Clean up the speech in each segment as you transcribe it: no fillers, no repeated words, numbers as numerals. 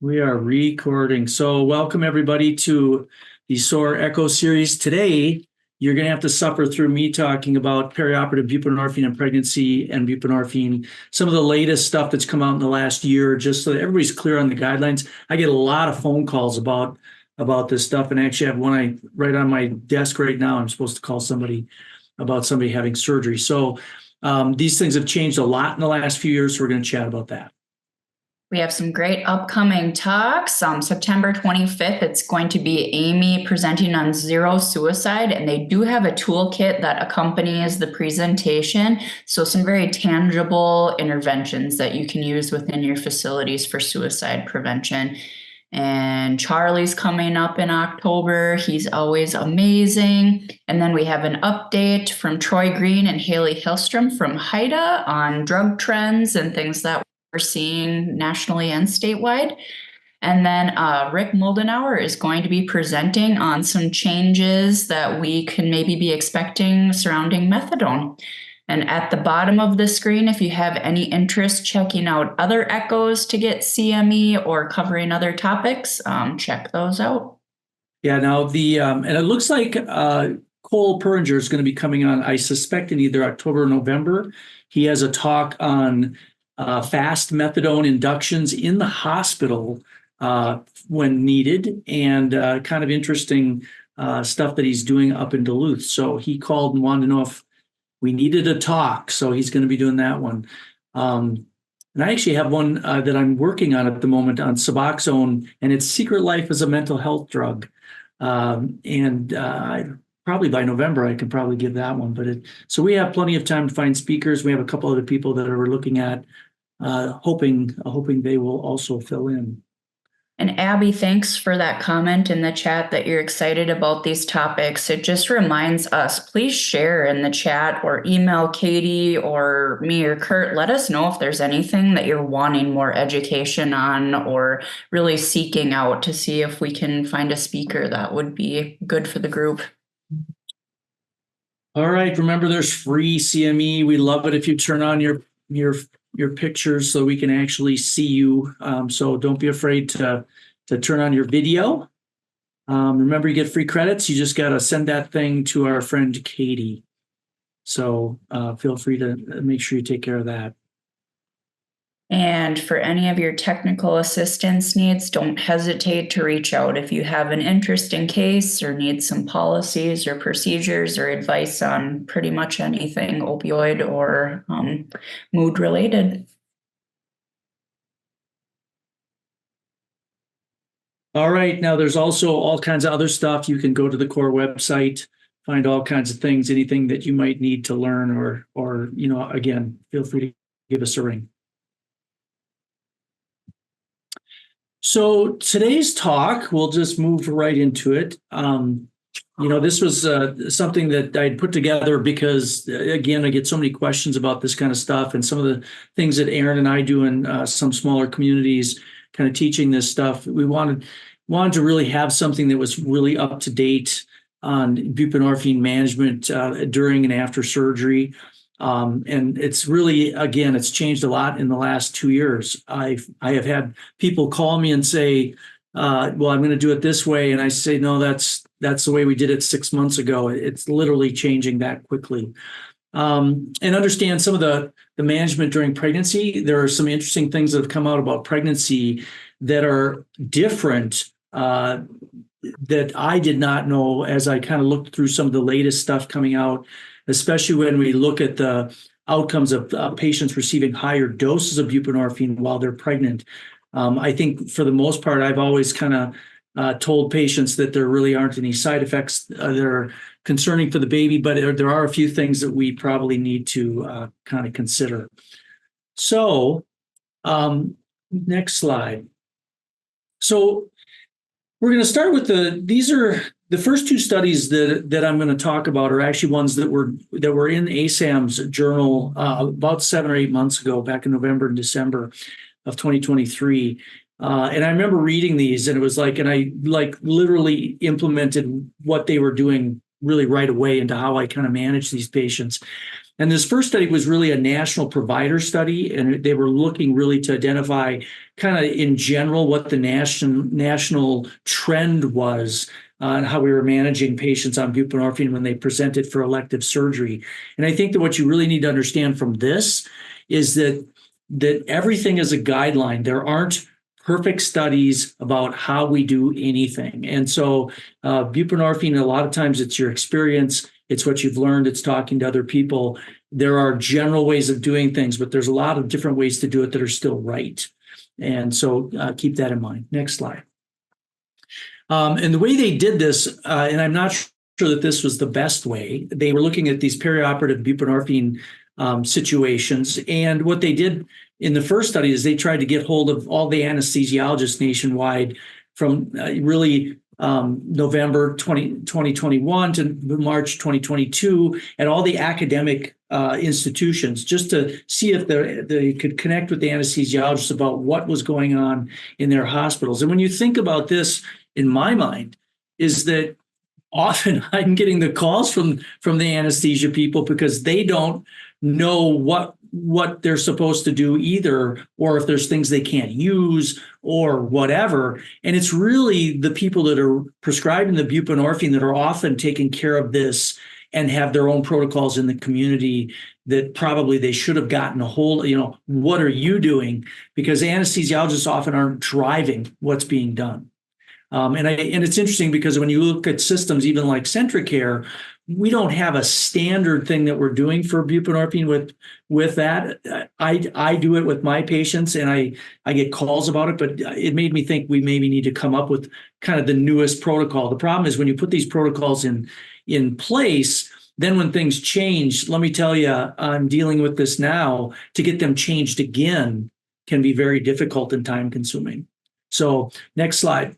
We are recording. So welcome everybody to the SOAR Echo series. Today, you're going to have to suffer through me talking about perioperative buprenorphine and pregnancy and buprenorphine, some of the latest stuff that's come out in the last year, just so that everybody's clear on the guidelines. I get a lot of phone calls about this stuff, and I actually have one right on my desk right now. I'm supposed to call somebody about somebody having surgery. So these things have changed a lot in the last few years, so we're going to chat about that. We have some great upcoming talks. September 25th, it's going to be Amy presenting on zero suicide, and they do have a toolkit that accompanies the presentation. So some very tangible interventions that you can use within your facilities for suicide prevention. And Charlie's coming up in October. He's always amazing. And then we have an update from Troy Green and Haley Hillstrom from HIDA on drug trends and things that we're seeing nationally and statewide. And then Rick Moldenauer is going to be presenting on some changes that we can maybe be expecting surrounding methadone. And at the bottom of the screen, if you have any interest checking out other echoes to get CME or covering other topics, check those out. Yeah, now and it looks like Cole Perringer is going to be coming on, I suspect, in either October or November. He has a talk on fast methadone inductions in the hospital when needed, and kind of interesting stuff that he's doing up in Duluth. So he called and wanted to know if we needed a talk. So he's going to be doing that one. And I actually have one that I'm working on at the moment on Suboxone, and its secret life as a mental health drug. Probably by November, I can probably give that one. So we have plenty of time to find speakers. We have a couple other people that we're looking at, hoping they will also fill in. And Abby, thanks for that comment in the chat that you're excited about these topics. It just reminds us, please share in the chat or email Katie or me or Kurt. Let us know if there's anything that you're wanting more education on or really seeking out to see if we can find a speaker that would be good for the group. All right. Remember, there's free CME. We love it if you turn on your pictures so we can actually see you. So don't be afraid to turn on your video. Remember, you get free credits. You just got to send that thing to our friend Katie. So feel free to make sure you take care of that. And for any of your technical assistance needs, don't hesitate to reach out if you have an interesting case or need some policies or procedures or advice on pretty much anything opioid or mood related. All right. Now there's also all kinds of other stuff. You can go to the core website, find all kinds of things, anything that you might need to learn or again, feel free to give us a ring. So today's talk, we'll just move right into it. This was something that I'd put together because, again, I get so many questions about this kind of stuff and some of the things that Aaron and I do in some smaller communities, kind of teaching this stuff. We wanted to really have something that was really up to date on buprenorphine management during and after surgery. And it's really, again, it's changed a lot in the last 2 years. I have had people call me and say, well, I'm going to do it this way. And I say, no, that's the way we did it 6 months ago. It's literally changing that quickly. And understand some of the management during pregnancy. There are some interesting things that have come out about pregnancy that are different that I did not know as I kind of looked through some of the latest stuff coming out, especially when we look at the outcomes of patients receiving higher doses of buprenorphine while they're pregnant. I think for the most part, I've always kind of told patients that there really aren't any side effects that are concerning for the baby, but there are a few things that we probably need to kind of consider. So next slide. So we're going to start with these are the first two studies that I'm going to talk about are actually ones that were in ASAM's journal about 7 or 8 months ago, back in November and December of 2023. And I remember reading these, and it was and I literally implemented what they were doing really right away into how I kind of manage these patients. And this first study was really a national provider study, and they were looking really to identify kind of in general what the national trend was on how we were managing patients on buprenorphine when they presented for elective surgery. And I think that what you really need to understand from this is that everything is a guideline. There aren't perfect studies about how we do anything. And so buprenorphine, a lot of times it's your experience, it's what you've learned, it's talking to other people. There are general ways of doing things, but there's a lot of different ways to do it that are still right. And so keep that in mind. Next slide. And the way they did this, and I'm not sure that this was the best way, they were looking at these perioperative buprenorphine situations. And what they did in the first study is they tried to get hold of all the anesthesiologists nationwide from really November 2021 to March 2022 at all the academic institutions, just to see if they could connect with the anesthesiologists about what was going on in their hospitals. And when you think about this, in my mind, is that often I'm getting the calls from the anesthesia people because they don't know what they're supposed to do either, or if there's things they can't use or whatever. And it's really the people that are prescribing the buprenorphine that are often taking care of this and have their own protocols in the community that probably they should have gotten a hold, what are you doing? Because anesthesiologists often aren't driving what's being done. And it's interesting because when you look at systems, even like Centricare, we don't have a standard thing that we're doing for buprenorphine with that. I do it with my patients, and I get calls about it, but it made me think we maybe need to come up with kind of the newest protocol. The problem is when you put these protocols in place, then when things change, let me tell you, I'm dealing with this now, to get them changed again can be very difficult and time consuming. So next slide.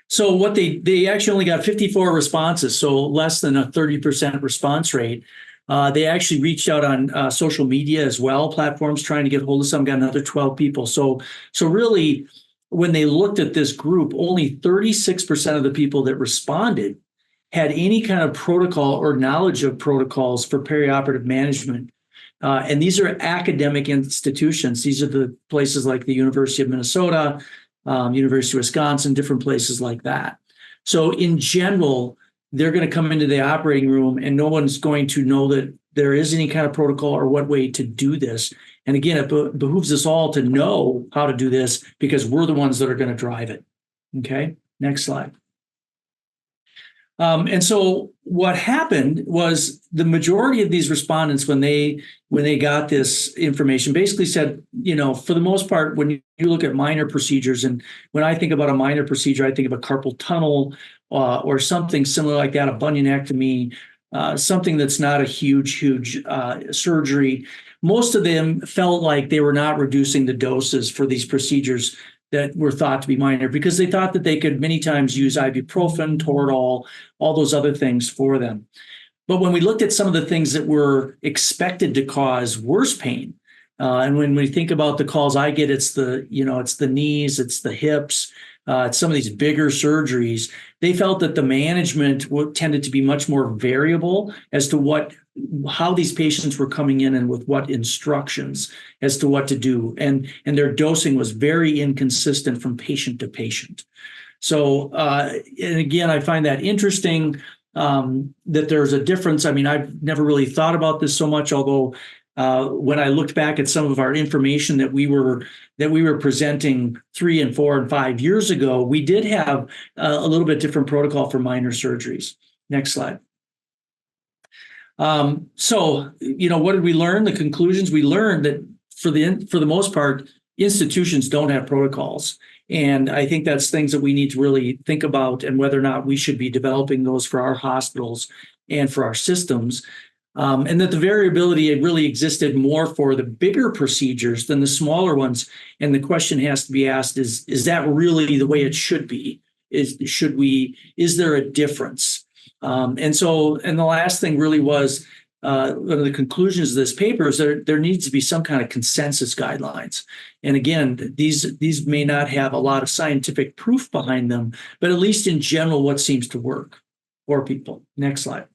So what they actually only got 54 responses, so less than a 30% response rate. They actually reached out on social media as well, platforms trying to get hold of some, got another 12 people. So really, when they looked at this group, only 36% of the people that responded had any kind of protocol or knowledge of protocols for perioperative management. And these are academic institutions. These are the places like the University of Minnesota, University of Wisconsin, different places like that. So in general, they're going to come into the operating room and no one's going to know that there is any kind of protocol or what way to do this. And again, it behooves us all to know how to do this because we're the ones that are going to drive it. Okay, next slide. And so what happened was the majority of these respondents, when they got this information, basically said, for the most part, when you look at minor procedures, and when I think about a minor procedure, I think of a carpal tunnel or something similar like that, a bunionectomy, something that's not a huge surgery. Most of them felt like they were not reducing the doses for these procedures that were thought to be minor because they thought that they could many times use ibuprofen, Toradol, all those other things for them. But when we looked at some of the things that were expected to cause worse pain, and when we think about the calls I get, it's the knees, it's the hips, it's some of these bigger surgeries, they felt that the management tended to be much more variable as to how these patients were coming in and with what instructions as to what to do. And their dosing was very inconsistent from patient to patient. So, and again, I find that interesting that there's a difference. I mean, I've never really thought about this so much, although when I looked back at some of our information that we were presenting 3 and 4 and 5 years ago, we did have a little bit different protocol for minor surgeries. Next slide. So, what did we learn? The conclusions we learned that for the most part, institutions don't have protocols. And I think that's things that we need to really think about and whether or not we should be developing those for our hospitals and for our systems. And that the variability really existed more for the bigger procedures than the smaller ones. And the question has to be asked is that really the way it should be? Is there a difference? And the last thing really was one of the conclusions of this paper is there needs to be some kind of consensus guidelines. And again, these may not have a lot of scientific proof behind them, but at least in general, what seems to work for people. Next slide.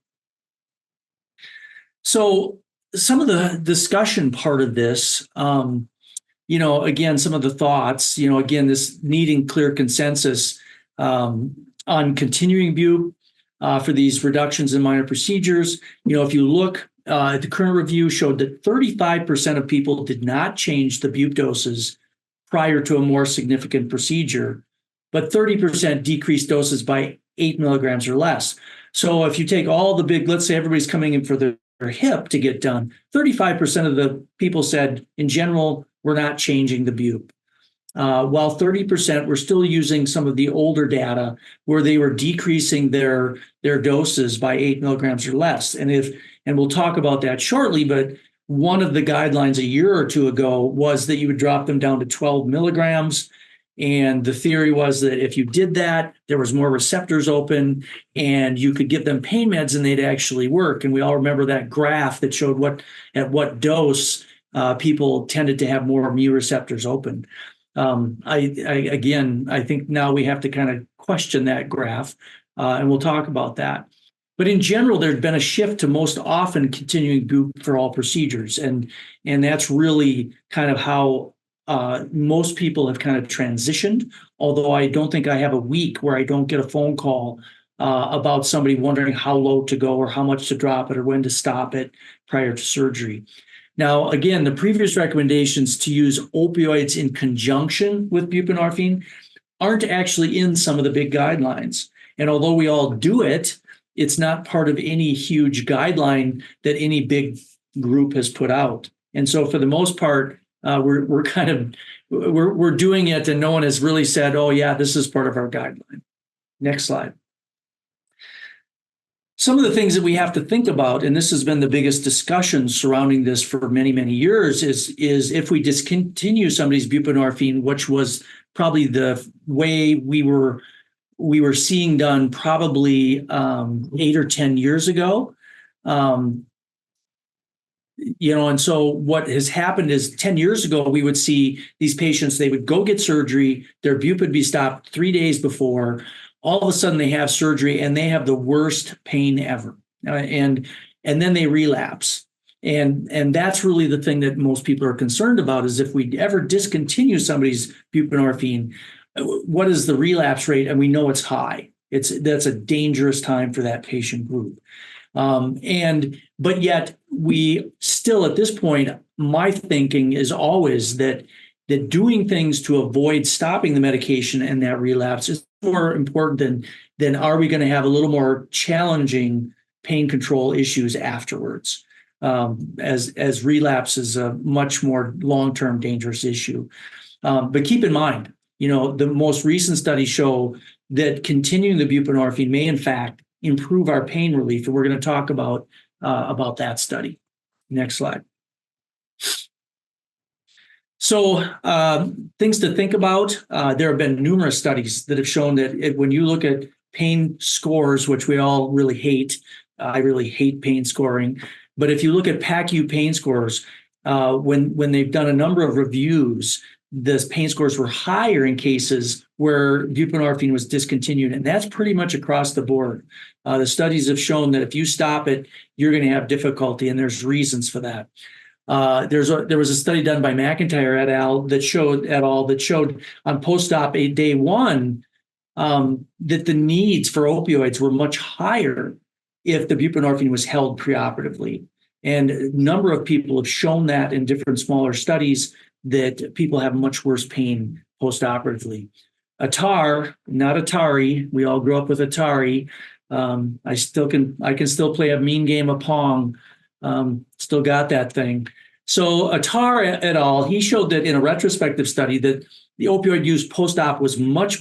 So some of the discussion part of this, again, some of the thoughts, again, this needing clear consensus on continuing bupe for these reductions in minor procedures. If you look at the current review showed that 35% of people did not change the bupe doses prior to a more significant procedure, but 30% decreased doses by 8 milligrams or less. So if you take all the big, let's say everybody's coming in for their hip to get done, 35% of the people said, in general, we're not changing the bupe. While 30% were still using some of the older data where they were decreasing their doses by 8 milligrams or less. And we'll talk about that shortly, but one of the guidelines a year or two ago was that you would drop them down to 12 milligrams. And the theory was that if you did that, there was more receptors open and you could give them pain meds and they'd actually work. And we all remember that graph that showed at what dose people tended to have more mu receptors open. I think now we have to kind of question that graph, and we'll talk about that. But in general, there's been a shift to most often continuing bupe for all procedures, and that's really kind of how most people have kind of transitioned. Although I don't think I have a week where I don't get a phone call about somebody wondering how low to go or how much to drop it or when to stop it prior to surgery. Now, again, the previous recommendations to use opioids in conjunction with buprenorphine aren't actually in some of the big guidelines. And although we all do it, it's not part of any huge guideline that any big group has put out. And so for the most part, we're doing it and no one has really said, oh yeah, this is part of our guideline. Next slide. Some of the things that we have to think about, and this has been the biggest discussion surrounding this for many, many years, is if we discontinue somebody's buprenorphine, which was probably the way we were seeing done probably 8 or 10 years ago. And so what has happened is 10 years ago, we would see these patients, they would go get surgery, their bupe would be stopped 3 days before. All of a sudden they have surgery and they have the worst pain ever. And then they relapse. And that's really the thing that most people are concerned about is if we ever discontinue somebody's buprenorphine, what is the relapse rate? And we know it's high. That's a dangerous time for that patient group. But yet we still at this point, my thinking is always that doing things to avoid stopping the medication and that relapse is more important than are we going to have a little more challenging pain control issues afterwards, as relapse is a much more long-term dangerous issue. But keep in mind, the most recent studies show that continuing the buprenorphine may in fact improve our pain relief, and we're going to talk about that study. Next slide. So things to think about. There have been numerous studies that have shown that when you look at pain scores, which we all really hate, I really hate pain scoring, but if you look at PACU pain scores, when they've done a number of reviews, the pain scores were higher in cases where buprenorphine was discontinued, and that's pretty much across the board. The studies have shown that if you stop it, you're going to have difficulty, and there's reasons for that. There was a study done by McIntyre et al. that showed on post-op day one that the needs for opioids were much higher if the buprenorphine was held preoperatively. And a number of people have shown that in different smaller studies that people have much worse pain post-operatively. Atari, not Atari. We all grew up with Atari. I can still play a mean game of Pong. Still got that thing. So Attar et al., he showed that in a retrospective study that the opioid use post-op was much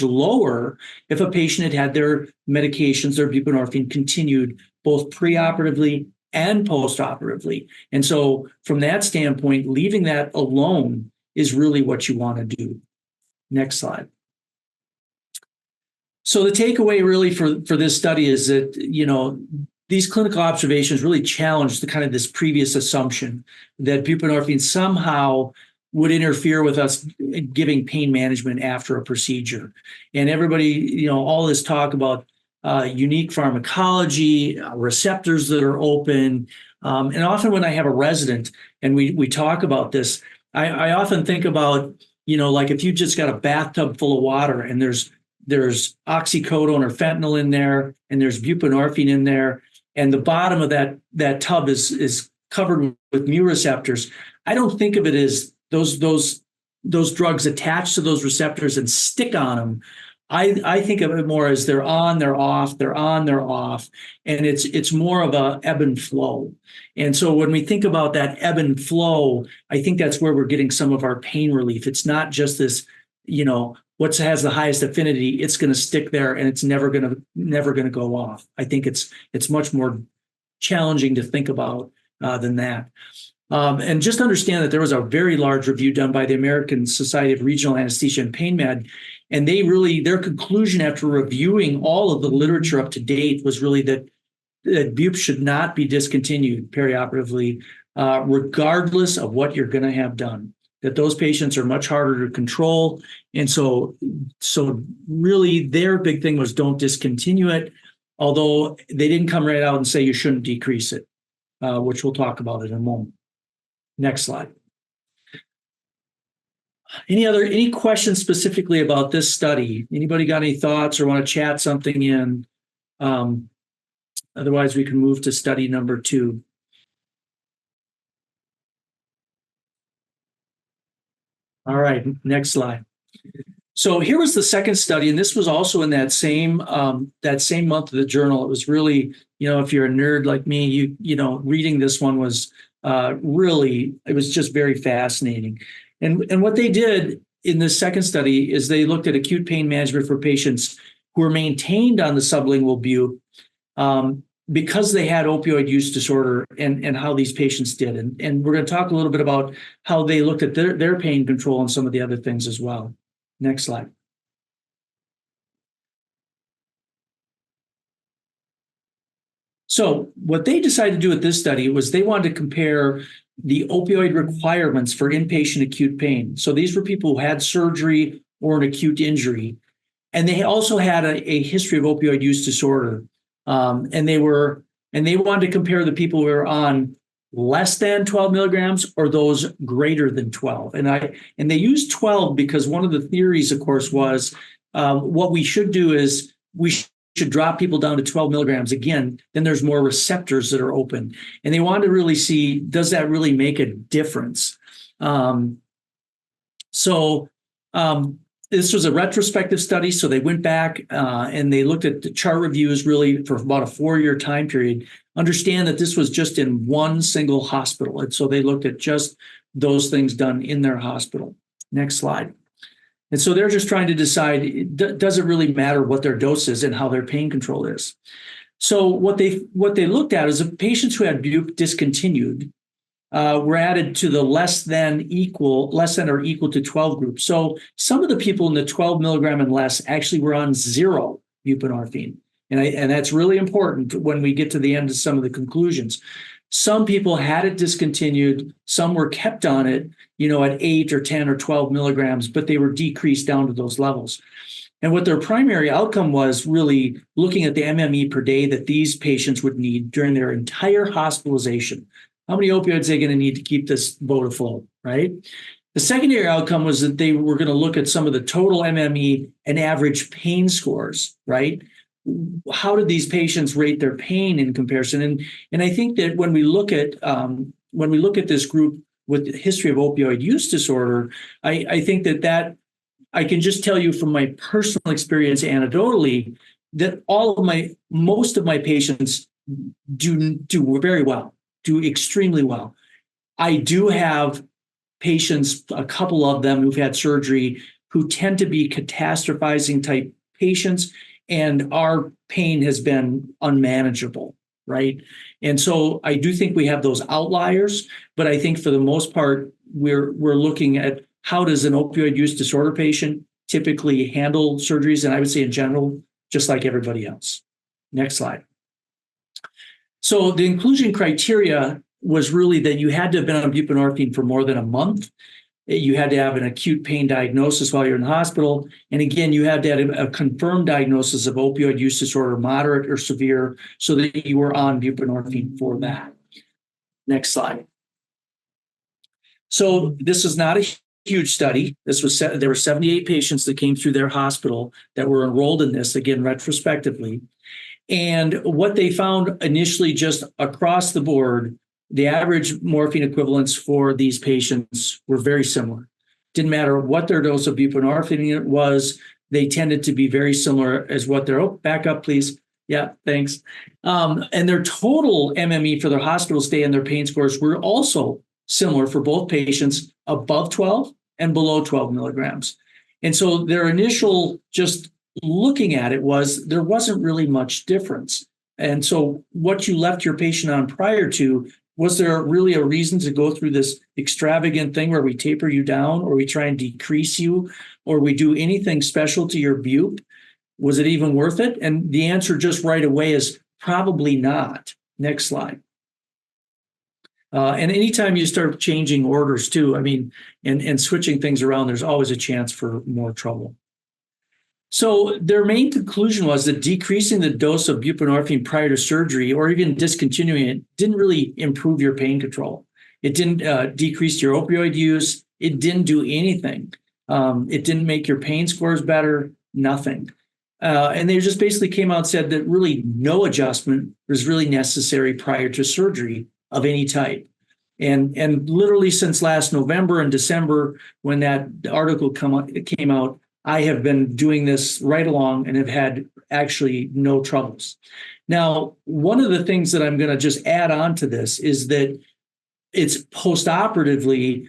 lower if a patient had their medications, their buprenorphine, continued both preoperatively and postoperatively. And so from that standpoint, leaving that alone is really what you want to do. Next slide. So the takeaway really for this study is that, these clinical observations really challenge the kind of this previous assumption that buprenorphine somehow would interfere with us giving pain management after a procedure. And everybody, all this talk about unique pharmacology, receptors that are open. And often when I have a resident and we talk about this, I often think about, like if you just got a bathtub full of water and there's oxycodone or fentanyl in there, and there's buprenorphine in there, and the bottom of that tub is covered with mu receptors. I don't think of it as those drugs attach to those receptors and stick on them. I think of it more as they're on, they're off, they're on, they're off, and it's more of a ebb and flow. And so when we think about that ebb and flow, I think that's where we're getting some of our pain relief. It's not just this, what has the highest affinity, it's going to stick there and it's never going to go off. I think it's much more challenging to think about than that. And just understand that there was a very large review done by the American Society of Regional Anesthesia and Pain Med, and their conclusion after reviewing all of the literature up to date was really that BUP should not be discontinued perioperatively, regardless of what you're going to have done. That those patients are much harder to control, and so really their big thing was don't discontinue it. Although they didn't come right out and say you shouldn't decrease it, which we'll talk about in a moment. Next slide. Any questions specifically about this study? Anybody got any thoughts or want to chat something in? Otherwise, we can move to study number 2. All right, next slide. So here was the second study, and this was also in that same month of the journal. It was really, if you're a nerd like me, reading this one was really, it was just very fascinating. And what they did in this second study is they looked at acute pain management for patients who were maintained on the sublingual bupe because they had opioid use disorder, and how these patients did. And we're going to talk a little bit about how they looked at their pain control and some of the other things as well. Next slide. So what they decided to do with this study was they wanted to compare the opioid requirements for inpatient acute pain. So these were people who had surgery or an acute injury, and they also had a history of opioid use disorder. And they wanted to compare the people who were on less than 12 milligrams or those greater than 12. And they used 12 because one of the theories, of course, was what we should do is we should drop people down to 12 milligrams. Again, then there's more receptors that are open. And they wanted to really see, does that really make a difference? This was a retrospective study, so they went back and they looked at the chart reviews really for about a 4-year time period. Understand that this was just in one single hospital, and so they looked at just those things done in their hospital. Next slide. And so they're just trying to decide, does it really matter what their dose is and how their pain control is? So what they looked at is the patients who had bup discontinued were added to the less than or equal to 12 group. So some of the people in the 12 milligram and less actually were on 0 buprenorphine. And that's really important when we get to the end of some of the conclusions. Some people had it discontinued. Some were kept on it, at 8 or 10 or 12 milligrams, but they were decreased down to those levels. And what their primary outcome was really looking at the MME per day that these patients would need during their entire hospitalization. How many opioids are they going to need to keep this boat afloat, right? The secondary outcome was that they were going to look at some of the total MME and average pain scores, right? How did these patients rate their pain in comparison? And I think that when we look at this group with the history of opioid use disorder, I think that I can just tell you from my personal experience anecdotally that most of my patients do very well. Do extremely well. I do have patients, a couple of them who've had surgery, who tend to be catastrophizing type patients, and our pain has been unmanageable, right? And so I do think we have those outliers, but I think for the most part, we're looking at how does an opioid use disorder patient typically handle surgeries, and I would say in general, just like everybody else. Next slide. So the inclusion criteria was really that you had to have been on buprenorphine for more than a month. You had to have an acute pain diagnosis while you're in the hospital. And again, you had to have a confirmed diagnosis of opioid use disorder, moderate or severe, so that you were on buprenorphine for that. Next slide. So this is not a huge study. There were 78 patients that came through their hospital that were enrolled in this, again, retrospectively. And what they found initially, just across the board, the average morphine equivalents for these patients were very similar. Didn't matter what their dose of buprenorphine was, they tended to be very similar as what their, back up, please. Yeah, thanks. And their total MME for their hospital stay and their pain scores were also similar for both patients above 12 and below 12 milligrams. And so their initial just looking at it was there wasn't really much difference. And so what you left your patient on prior to, was there really a reason to go through this extravagant thing where we taper you down, or we try and decrease you, or we do anything special to your bupe? Was it even worth it? And the answer just right away is probably not. Next slide. And anytime you start changing orders too, I mean, and switching things around, there's always a chance for more trouble. So their main conclusion was that decreasing the dose of buprenorphine prior to surgery, or even discontinuing it, didn't really improve your pain control. It didn't decrease your opioid use. It didn't do anything. It didn't make your pain scores better, nothing. And they just basically came out and said that really no adjustment was really necessary prior to surgery of any type. And literally since last November and December, when that article came out, I have been doing this right along and have had actually no troubles. Now, one of the things that I'm going to just add on to this is that it's postoperatively,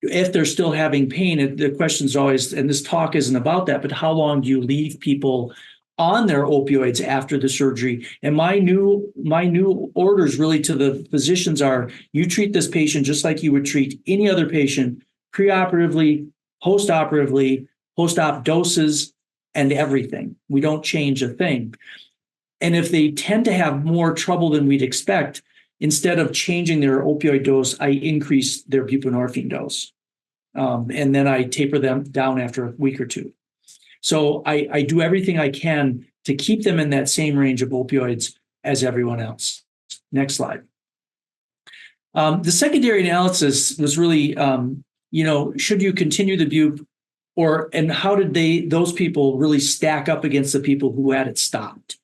if they're still having pain, the question is always, and this talk isn't about that, but how long do you leave people on their opioids after the surgery? And my new orders really to the physicians are, you treat this patient just like you would treat any other patient, preoperatively, postoperatively, post-op doses, and everything. We don't change a thing. And if they tend to have more trouble than we'd expect, instead of changing their opioid dose, I increase their buprenorphine dose. And then I taper them down after a week or two. So I do everything I can to keep them in that same range of opioids as everyone else. Next slide. The secondary analysis was really, should you continue the bupe, and how did those people really stack up against the people who had it stopped?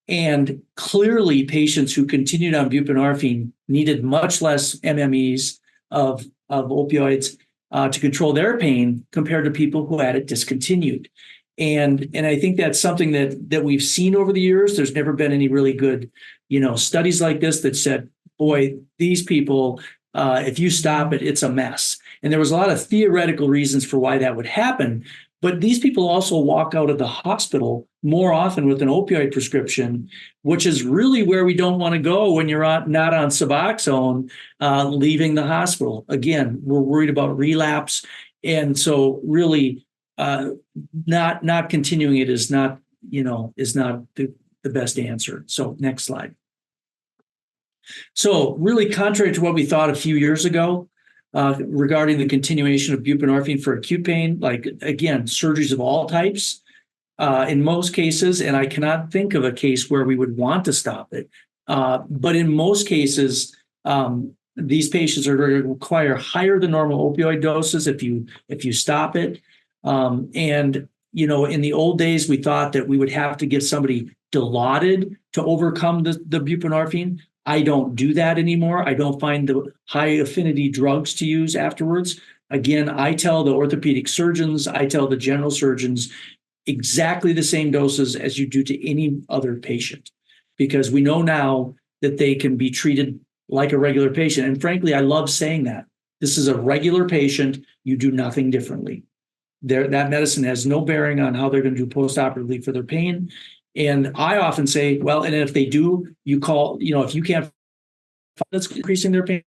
And clearly, patients who continued on buprenorphine needed much less MMEs of opioids to control their pain compared to people who had it discontinued. And I think that's something that we've seen over the years. There's never been any really good, studies like this that said, boy, these people, if you stop it, it's a mess. And there was a lot of theoretical reasons for why that would happen. But these people also walk out of the hospital more often with an opioid prescription, which is really where we don't want to go when you're not on Suboxone, leaving the hospital. Again, we're worried about relapse. And so really not continuing it is not the best answer. So next slide. So really contrary to what we thought a few years ago, regarding the continuation of buprenorphine for acute pain, like, again, surgeries of all types, in most cases, and I cannot think of a case where we would want to stop it, but in most cases, these patients are going to require higher than normal opioid doses if you stop it. And, in the old days, we thought that we would have to give somebody Dilaudid to overcome the buprenorphine. I don't do that anymore. I don't find the high affinity drugs to use afterwards. Again, I tell the orthopedic surgeons, I tell the general surgeons exactly the same doses as you do to any other patient, because we know now that they can be treated like a regular patient. And frankly, I love saying that. This is a regular patient. You do nothing differently. That medicine has no bearing on how they're going to do postoperatively for their pain. And I often say, well, and if they do, you call, if you can't, that's increasing their pain,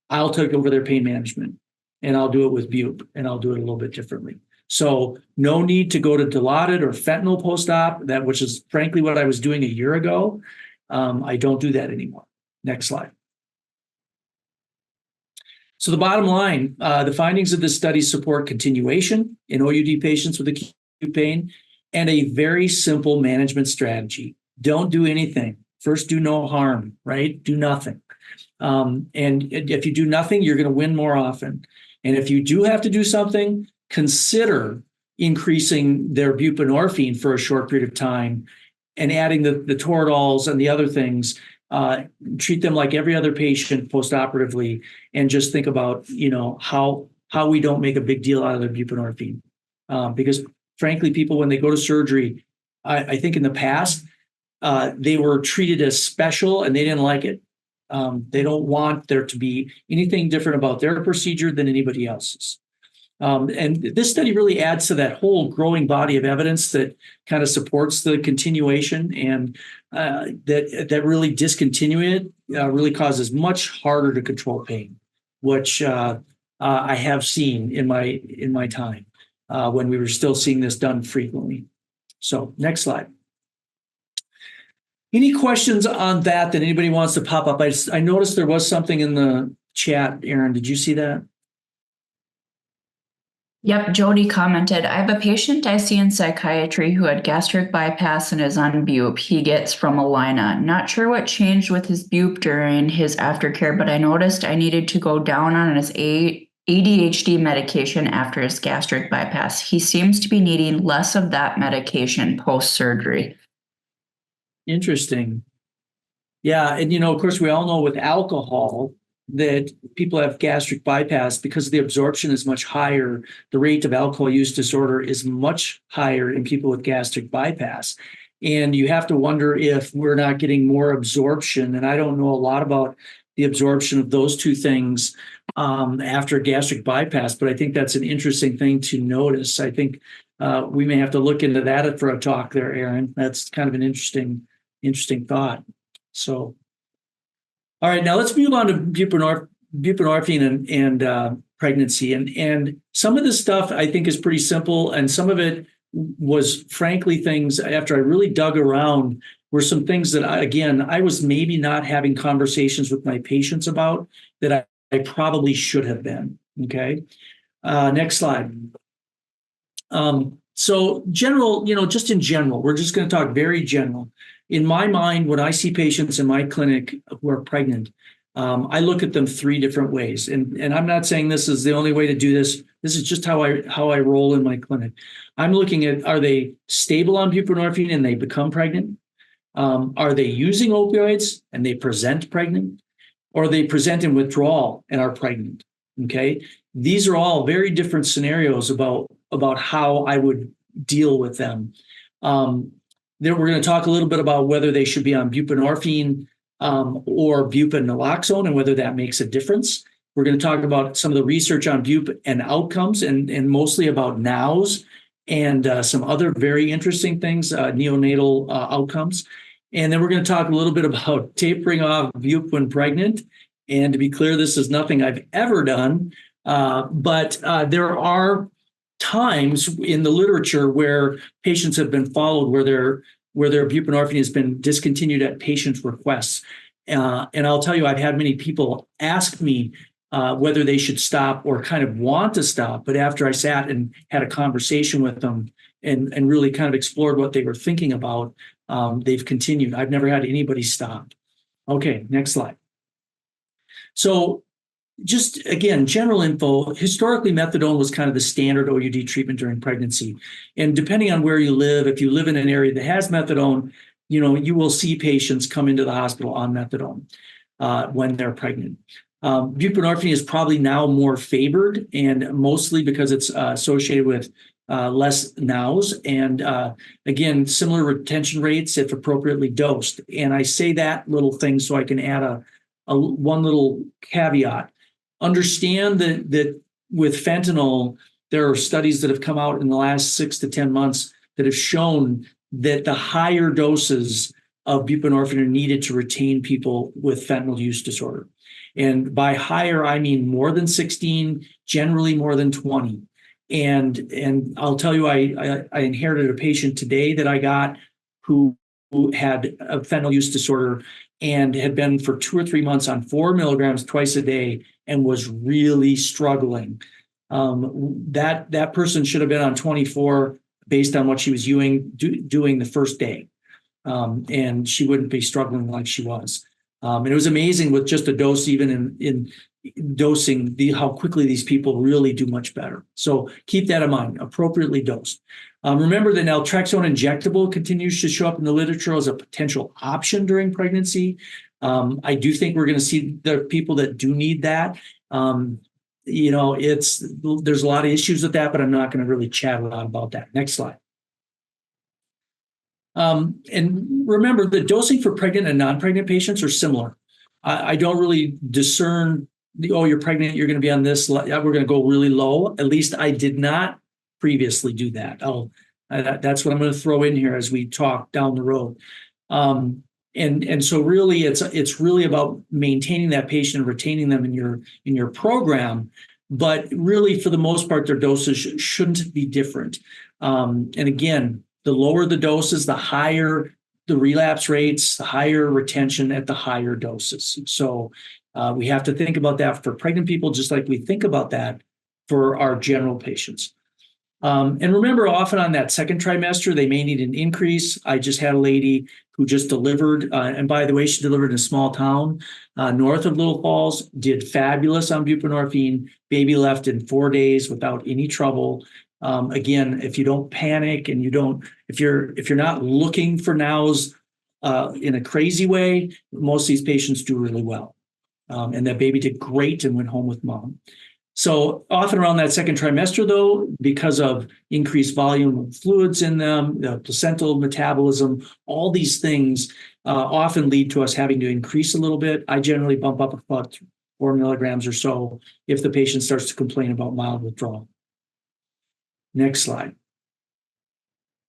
I'll take over their pain management, and I'll do it with bupe, and I'll do it a little bit differently. So no need to go to Dilaudid or fentanyl post-op, which is frankly what I was doing a year ago. I don't do that anymore. Next slide. So the bottom line, the findings of this study support continuation in OUD patients with acute pain and a very simple management strategy. Don't do anything. First, do no harm, right? Do nothing. And if you do nothing, you're going to win more often. And if you do have to do something, consider increasing their buprenorphine for a short period of time and adding the Tordols and the other things. Treat them like every other patient postoperatively, and just think about, how we don't make a big deal out of their buprenorphine. Because frankly, people, when they go to surgery, I think in the past, they were treated as special and they didn't like it. They don't want there to be anything different about their procedure than anybody else's. And this study really adds to that whole growing body of evidence that kind of supports the continuation, and that really discontinuing it really causes much harder to control pain, which I have seen in my time when we were still seeing this done frequently. So next slide. Any questions on that anybody wants to pop up? I noticed there was something in the chat. Aaron, did you see that? Yep, Jody commented, I have a patient I see in psychiatry who had gastric bypass and is on Bupe. He gets from Alina. Not sure what changed with his Bupe during his aftercare, but I noticed I needed to go down on his ADHD medication after his gastric bypass. He seems to be needing less of that medication post-surgery. Interesting. Yeah, and of course, we all know with alcohol that people have gastric bypass because the absorption is much higher. The rate of alcohol use disorder is much higher in people with gastric bypass. And you have to wonder if we're not getting more absorption. And I don't know a lot about the absorption of those two things after gastric bypass, but I think that's an interesting thing to notice. I think we may have to look into that for a talk there, Aaron. That's kind of an interesting thought. So, all right, now let's move on to buprenorphine and pregnancy. And some of this stuff I think is pretty simple, and some of it was frankly things after I really dug around were some things that I was maybe not having conversations with my patients about that I probably should have been. Okay, next slide. So general, just in general, we're just going to talk very general. In my mind, when I see patients in my clinic who are pregnant, I look at them three different ways. And I'm not saying this is the only way to do this. This is just how I roll in my clinic. I'm looking at, are they stable on buprenorphine and they become pregnant? Are they using opioids and they present pregnant? Or they present in withdrawal and are pregnant? Okay. These are all very different scenarios about how I would deal with them. Then we're going to talk a little bit about whether they should be on buprenorphine or bupe and naloxone and whether that makes a difference. We're going to talk about some of the research on bupe and outcomes and mostly about NOWs and some other very interesting things, neonatal outcomes. And then we're going to talk a little bit about tapering off bupe when pregnant. And to be clear, this is nothing I've ever done, but there are times in the literature where patients have been followed where their buprenorphine has been discontinued at patients' requests. And I'll tell you, I've had many people ask me whether they should stop or kind of want to stop. But after I sat and had a conversation with them and really kind of explored what they were thinking about, they've continued. I've never had anybody stop. Okay, next slide. So just again, general info, historically methadone was kind of the standard OUD treatment during pregnancy. And depending on where you live, if you live in an area that has methadone, you will see patients come into the hospital on methadone when they're pregnant. Buprenorphine is probably now more favored, and mostly because it's associated with less NOWs. And again, similar retention rates if appropriately dosed. And I say that little thing so I can add one little caveat. Understand that with fentanyl, there are studies that have come out in the last 6 to 10 months that have shown that the higher doses of buprenorphine are needed to retain people with fentanyl use disorder. And by higher, I mean more than 16, generally more than 20. And I'll tell you, I inherited a patient today that I got who had a fentanyl use disorder and had been for 2 or 3 months on 4 milligrams twice a day and was really struggling. That person should have been on 24 based on what she was doing the first day. And she wouldn't be struggling like she was. And it was amazing with just a dose, even in dosing, how quickly these people really do much better. So keep that in mind, appropriately dosed. Remember that naltrexone injectable continues to show up in the literature as a potential option during pregnancy. I do think we're going to see the people that do need that. There's a lot of issues with that, but I'm not going to really chat a lot about that. Next slide. And remember, the dosing for pregnant and non-pregnant patients are similar. I don't really discern you're pregnant, you're going to be on this, we're going to go really low. At least I did not previously do that. That's what I'm going to throw in here as we talk down the road. And so really, it's really about maintaining that patient and retaining them in your program. But really, for the most part, their doses shouldn't be different. And again, the lower the doses, the higher the relapse rates, the higher retention at the higher doses. So we have to think about that for pregnant people, just like we think about that for our general patients. And remember, often on that second trimester, they may need an increase. I just had a lady who just delivered, and by the way, she delivered in a small town north of Little Falls, did fabulous on buprenorphine. Baby left in 4 days without any trouble. Again, if you don't panic and if you're not looking for nows in a crazy way, most of these patients do really well. And that baby did great and went home with mom. So often around that second trimester, though, because of increased volume of fluids in them, the placental metabolism, all these things often lead to us having to increase a little bit. I generally bump up about 4 milligrams or so if the patient starts to complain about mild withdrawal. Next slide.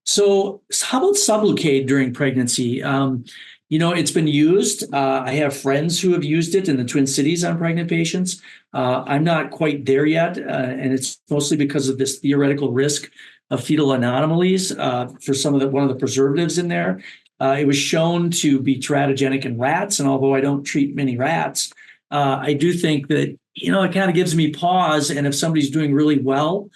So how about Sublocade during pregnancy? It's been used. I have friends who have used it in the Twin Cities on pregnant patients. I'm not quite there yet, and it's mostly because of this theoretical risk of fetal anomalies for one of the preservatives in there. It was shown to be teratogenic in rats, and although I don't treat many rats, I do think that it kind of gives me pause. And if somebody's doing really well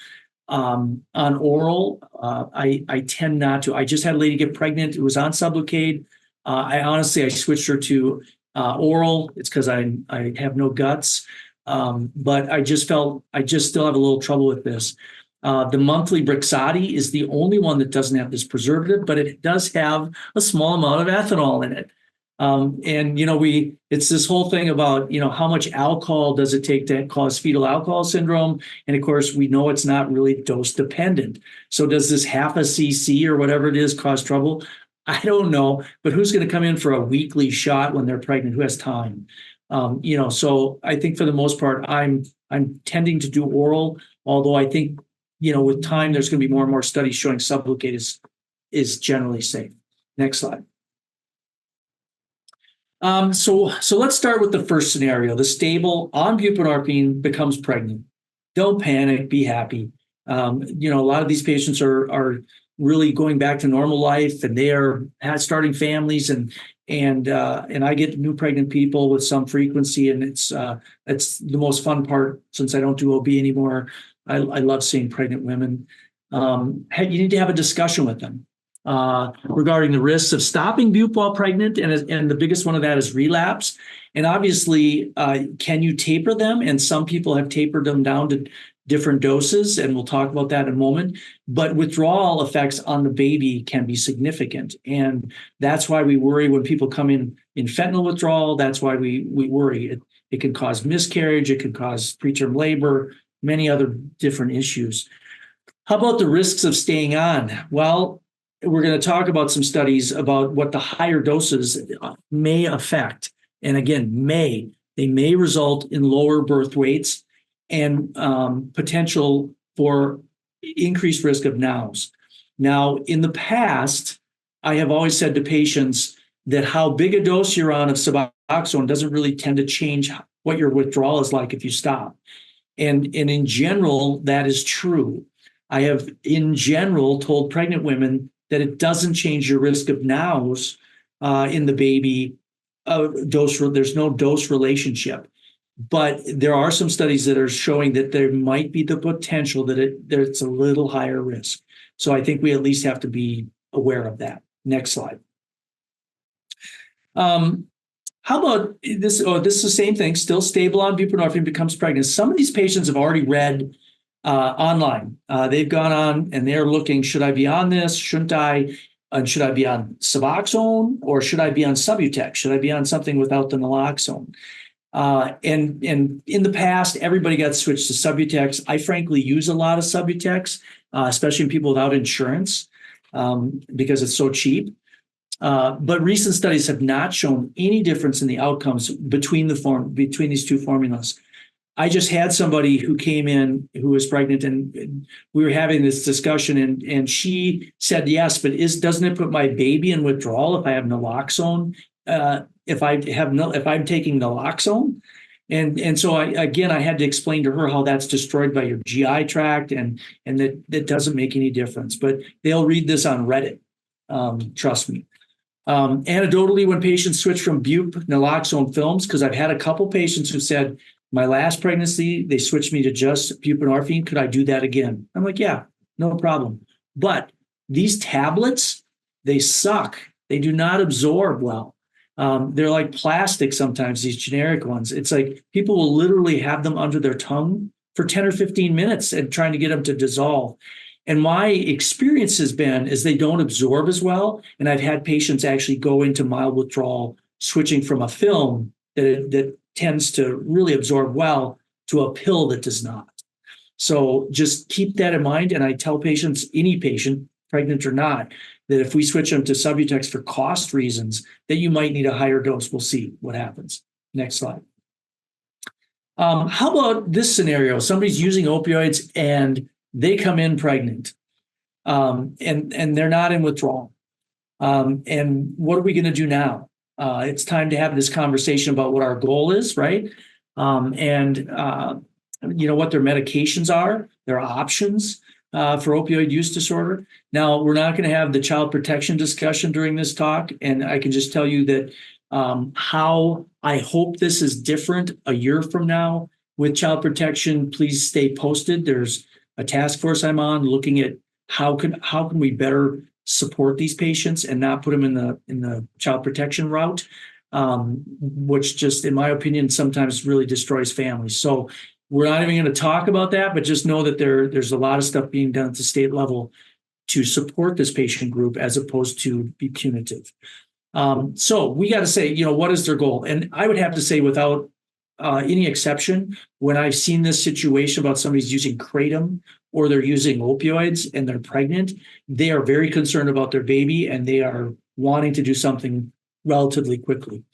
on oral, I tend not to. I just had a lady get pregnant. It was on Sublocade. I switched her to oral. It's because I have no guts. But I just still have a little trouble with this. The monthly Brixadi is the only one that doesn't have this preservative, but it does have a small amount of ethanol in it. It's this whole thing about, how much alcohol does it take to cause fetal alcohol syndrome? And of course, we know it's not really dose dependent. So does this half a cc or whatever it is cause trouble? I don't know, but who's going to come in for a weekly shot when they're pregnant? Who has time? So I think for the most part, I'm tending to do oral, although I think, with time, there's going to be more and more studies showing Sublocade is generally safe. Next slide. So let's start with the first scenario. The stable on buprenorphine becomes pregnant. Don't panic, be happy. A lot of these patients are really going back to normal life, and they are starting families, and I get new pregnant people with some frequency, and it's the most fun part since I don't do OB anymore. I love seeing pregnant women. You need to have a discussion with them regarding the risks of stopping bup while pregnant, and the biggest one of that is relapse. And obviously, can you taper them? And some people have tapered them down to different doses, and we'll talk about that in a moment. But withdrawal effects on the baby can be significant, and that's why we worry when people come in fentanyl withdrawal. That's why we worry. It can cause miscarriage, it can cause preterm labor, many other different issues. How about the risks of staying on? Well, we're going to talk about some studies about what the higher doses may affect. And again, they may result in lower birth weights and potential for increased risk of NOWs. Now, in the past, I have always said to patients that how big a dose you're on of Suboxone doesn't really tend to change what your withdrawal is like if you stop. And in general, that is true. I have, in general, told pregnant women that it doesn't change your risk of nows in the baby. There's no dose relationship. But there are some studies that are showing that there might be the potential that it's a little higher risk. So I think we at least have to be aware of that. Next slide. How about this? Oh, this is the same thing. Still stable on buprenorphine, becomes pregnant. Some of these patients have already read online. They've gone on and they're looking, should I be on this? Shouldn't I? And should I be on Suboxone or should I be on Subutex? Should I be on something without the naloxone? And in the past, everybody got switched to Subutex. I frankly use a lot of Subutex, especially in people without insurance, because it's so cheap. But recent studies have not shown any difference in the outcomes between these two formulas. I just had somebody who came in who was pregnant, and we were having this discussion, and she said, yes, but doesn't it put my baby in withdrawal if I have naloxone? If I'm taking naloxone? And so I had to explain to her how that's destroyed by your GI tract, and that doesn't make any difference. But they'll read this on Reddit. Trust me. Anecdotally, when patients switch from bup naloxone films, because I've had a couple patients who said, my last pregnancy, they switched me to just buprenorphine. Could I do that again? I'm like, yeah, no problem. But these tablets, they suck. They do not absorb well. They're like plastic sometimes, these generic ones. It's like people will literally have them under their tongue for 10 or 15 minutes and trying to get them to dissolve. And my experience has been is they don't absorb as well. And I've had patients actually go into mild withdrawal, switching from a film that tends to really absorb well to a pill that does not. So just keep that in mind. And I tell patients, any patient, pregnant or not, that if we switch them to Subutex for cost reasons, that you might need a higher dose. We'll see what happens. Next slide. How about this scenario? Somebody's using opioids and they come in pregnant, and they're not in withdrawal. And what are we going to do now? It's time to have this conversation about what our goal is, right? And what their medications are, their options for opioid use disorder. Now, we're not going to have the child protection discussion during this talk, and I can just tell you that how I hope this is different a year from now with child protection. Please stay posted. There's a task force I'm on looking at how can we better support these patients and not put them in the child protection route, which just, in my opinion, sometimes really destroys families. So we're not even going to talk about that, but just know that there's a lot of stuff being done at the state level to support this patient group as opposed to be punitive. So we got to say, what is their goal? And I would have to say, without any exception, when I've seen this situation about somebody's using kratom or they're using opioids and they're pregnant, they are very concerned about their baby and they are wanting to do something relatively quickly.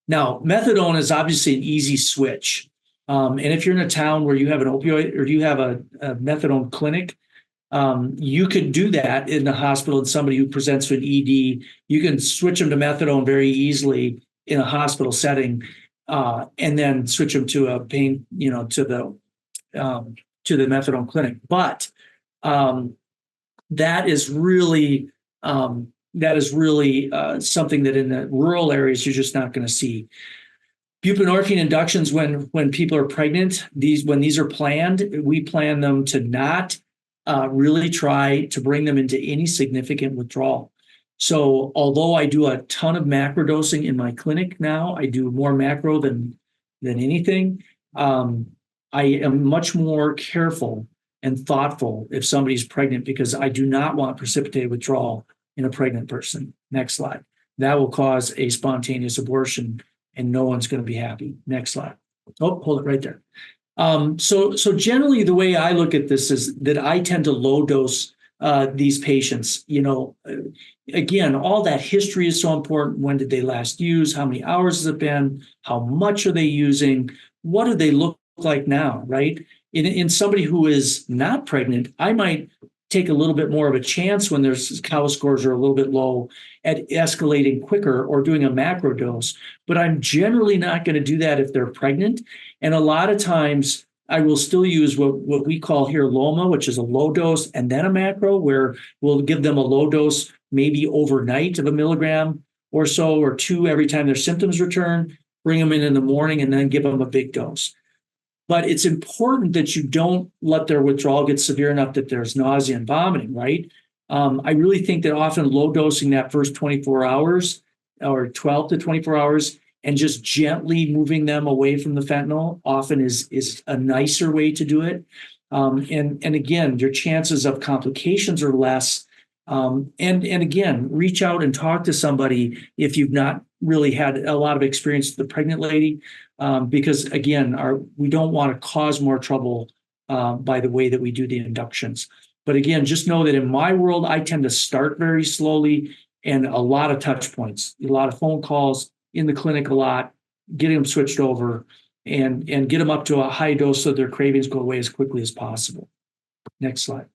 Now, methadone is obviously an easy switch. And if you're in a town where you have an opioid or you have a methadone clinic, you could do that in the hospital. And somebody who presents to an ED, you can switch them to methadone very easily in a hospital setting, and then switch them to a pain, to the methadone clinic. But that is really something that in the rural areas you're just not going to see. Buprenorphine inductions when people are pregnant, when these are planned, we plan them to not really try to bring them into any significant withdrawal. So although I do a ton of macro dosing in my clinic now, I do more macro than anything. I am much more careful and thoughtful if somebody's pregnant, because I do not want precipitated withdrawal in a pregnant person. Next slide. That will cause a spontaneous abortion and no one's going to be happy. Next slide. Oh, hold it right there. So generally the way I look at this is that I tend to low dose these patients. Again, all that history is so important. When did they last use? How many hours has it been? How much are they using? What do they look like now, right? In somebody who is not pregnant, I might take a little bit more of a chance when their COW scores are a little bit low at escalating quicker or doing a macro dose. But I'm generally not going to do that if they're pregnant. And a lot of times I will still use what we call here LOMA, which is a low dose and then a macro, where we'll give them a low dose maybe overnight of 1 milligram or so, or 2 every time their symptoms return, bring them in the morning, and then give them a big dose. But it's important that you don't let their withdrawal get severe enough that there's nausea and vomiting, right? I really think that often low dosing that first 24 hours or 12 to 24 hours and just gently moving them away from the fentanyl often is a nicer way to do it. And again, your chances of complications are less. And again, reach out and talk to somebody if you've not really had a lot of experience with the pregnant lady, because again, we don't want to cause more trouble by the way that we do the inductions. But again, just know that in my world, I tend to start very slowly and a lot of touch points, a lot of phone calls in the clinic, a lot, getting them switched over and get them up to a high dose so their cravings go away as quickly as possible. Next slide.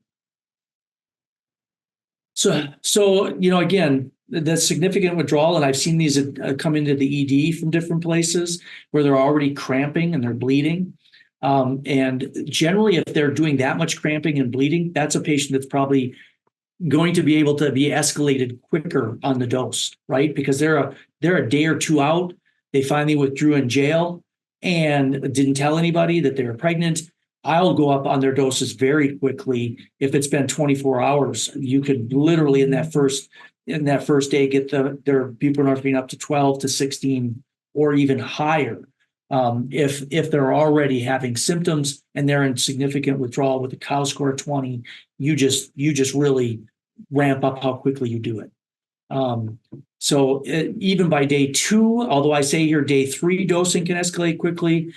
So again, the significant withdrawal, and I've seen these come into the ED from different places where they're already cramping and they're bleeding. And generally, if they're doing that much cramping and bleeding, that's a patient that's probably going to be able to be escalated quicker on the dose, right? Because they're a day or two out. They finally withdrew in jail and didn't tell anybody that they were pregnant. I'll go up on their doses very quickly. If it's been 24 hours, you could literally in that first day get their buprenorphine up to 12 to 16 or even higher. If they're already having symptoms and they're in significant withdrawal with a COW score of 20, you just really ramp up how quickly you do it. So even by day 2, although I say here day 3 dosing can escalate quickly,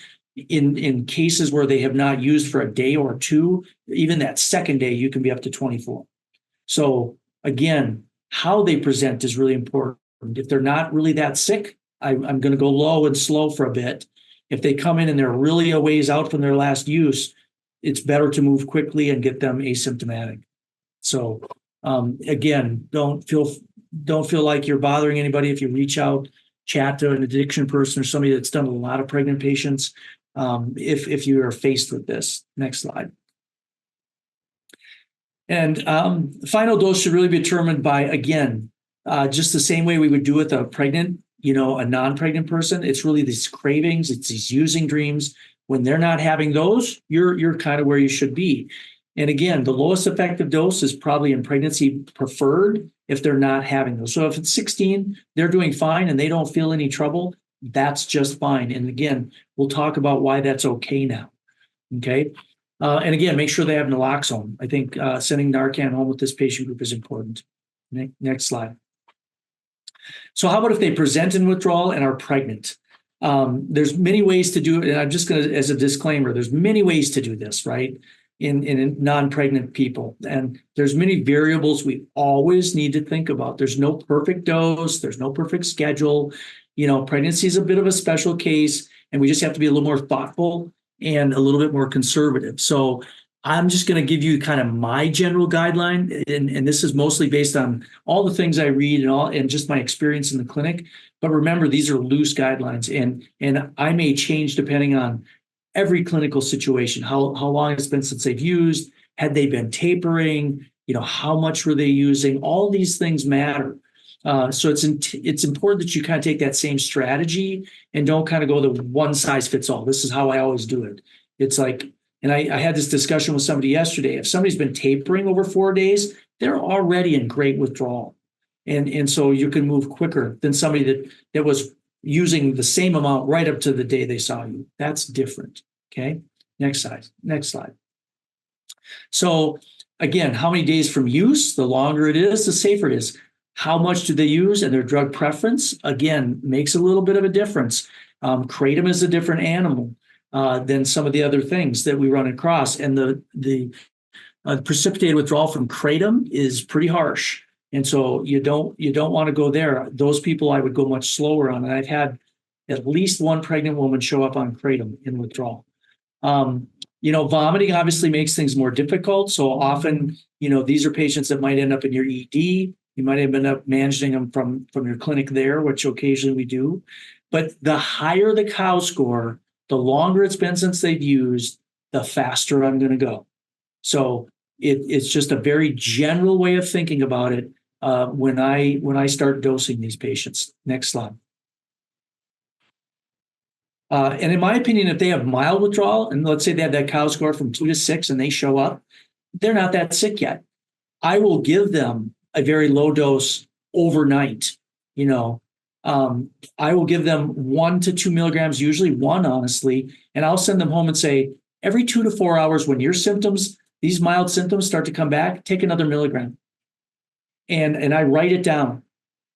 in cases where they have not used for a day or 2, even that second day, you can be up to 24. So again, how they present is really important. If they're not really that sick, I'm going to go low and slow for a bit. If they come in and they're really a ways out from their last use, it's better to move quickly and get them asymptomatic. So again, don't feel like you're bothering anybody if you reach out, chat to an addiction person or somebody that's done a lot of pregnant patients. If you are faced with this. Next slide. And final dose should really be determined by, again, just the same way we would do with a pregnant, a non-pregnant person. It's really these cravings, it's these using dreams. When they're not having those, you're kind of where you should be. And again, the lowest effective dose is probably in pregnancy preferred if they're not having those. So if it's 16, they're doing fine and they don't feel any trouble, that's just fine. And again, we'll talk about why that's okay now. Okay. And again, make sure they have naloxone. I think sending Narcan home with this patient group is important. Next slide. So how about if they present in withdrawal and are pregnant? There's many ways to do it. And I'm just going to, as a disclaimer, there's many ways to do this, right? In non-pregnant people. And there's many variables we always need to think about. There's no perfect dose. There's no perfect schedule. Pregnancy is a bit of a special case, and we just have to be a little more thoughtful and a little bit more conservative. So I'm just going to give you kind of my general guideline. And this is mostly based on all the things I read and just my experience in the clinic. But remember, these are loose guidelines, and I may change depending on every clinical situation, how long it's been since they've used, had they been tapering, how much were they using? All these things matter. So it's important that you kind of take that same strategy and don't kind of go the one size fits all. This is how I always do it. It's like, and I had this discussion with somebody yesterday. If somebody's been tapering over 4 days, they're already in great withdrawal. And so you can move quicker than somebody that was using the same amount right up to the day they saw you. That's different. Okay. Next slide. So again, how many days from use? The longer it is, the safer it is. How much do they use and their drug preference? Again, makes a little bit of a difference. Kratom is a different animal than some of the other things that we run across. And the precipitated withdrawal from kratom is pretty harsh. And so you don't want to go there. Those people I would go much slower on. And I've had at least one pregnant woman show up on kratom in withdrawal. Vomiting obviously makes things more difficult. So often, these are patients that might end up in your ED. You might end up managing them from your clinic there, which occasionally we do. But the higher the COW score, the longer it's been since they've used, the faster I'm going to go. So it's just a very general way of thinking about it when I start dosing these patients. Next slide. And in my opinion, if they have mild withdrawal, and let's say they have that COW score from 2 to 6 and they show up, they're not that sick yet. I will give them a very low dose overnight. I will give them 1 to 2 milligrams, usually 1, honestly, and I'll send them home and say, every 2 to 4 hours when your symptoms, these mild symptoms start to come back, take another milligram. And I write it down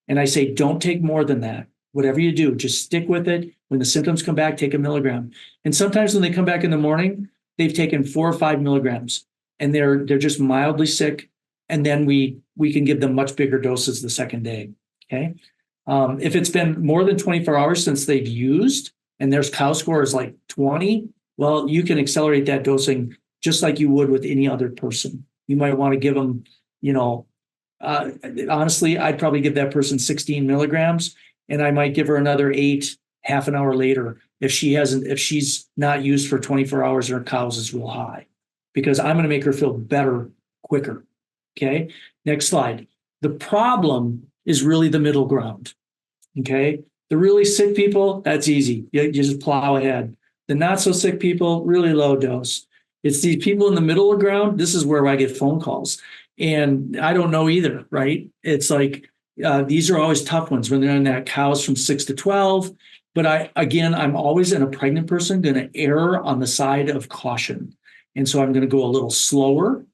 and I say, don't take more than that. Whatever you do, just stick with it. When the symptoms come back, take a milligram. And sometimes when they come back in the morning, they've taken 4 or 5 milligrams and they're just mildly sick. And then we can give them much bigger doses the second day. Okay. If it's been more than 24 hours since they've used and their COW score is like 20, well, you can accelerate that dosing just like you would with any other person. You might want to give them, honestly, I'd probably give that person 16 milligrams and I might give her another 8 half an hour later if she's not used for 24 hours and her COWS is real high, because I'm going to make her feel better quicker. Okay. Next slide. The problem is really the middle ground. Okay. The really sick people, that's easy. You just plow ahead. The not so sick people, really low dose. It's these people in the middle of ground. This is where I get phone calls. And I don't know either, right? It's like, these are always tough ones when they're in that COWS from 6 to 12. But I'm always in a pregnant person going to err on the side of caution. And so I'm going to go a little slower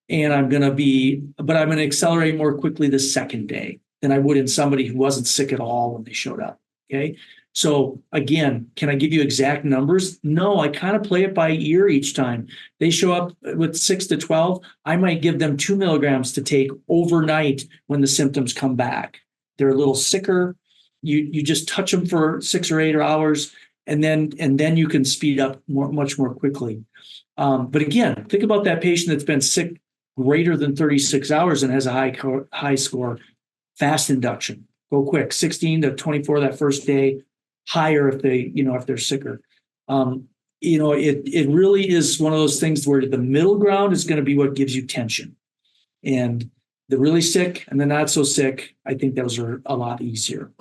and I'm going to accelerate more quickly the second day than I would in somebody who wasn't sick at all when they showed up. Okay. So again, can I give you exact numbers? No, I kind of play it by ear each time. They show up with 6 to 12. I might give them 2 milligrams to take overnight when the symptoms come back. They're a little sicker. You just touch them for 6 or 8 hours, and then you can speed up much more quickly. But again, think about that patient that's been sick greater than 36 hours and has a high score. Fast induction. Go quick. 16 to 24 that first day. Higher if they're sicker. It really is one of those things where the middle ground is going to be what gives you tension. And the really sick and the not so sick, I think those are a lot easier.